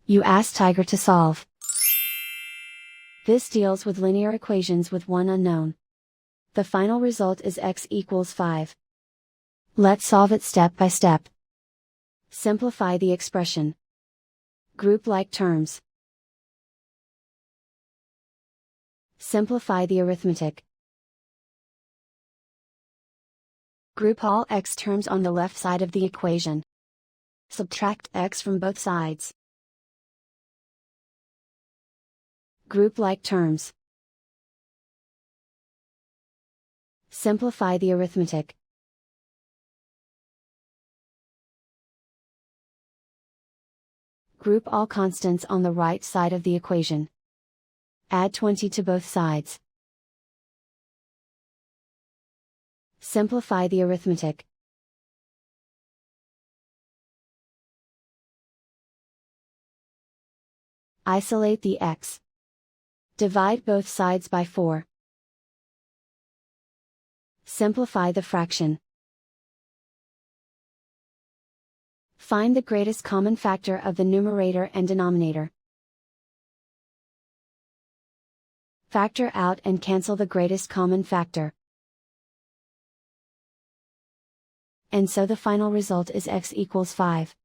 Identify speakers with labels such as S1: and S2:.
S1: You ask Tiger to solve. This deals with linear equations with one unknown. The final result is x equals 5. Let's solve it step by step. Simplify the expression. Group like terms. Simplify the arithmetic. Group all x terms on the left side of the equation. Subtract x from both sides. Group like terms. Simplify the arithmetic. Group all constants on the right side of the equation. Add 20 to both sides. Simplify the arithmetic. Isolate the x. Divide both sides by 4. Simplify the fraction. Find the greatest common factor of the numerator and denominator. Factor out and cancel the greatest common factor. And so the final result is x equals 5.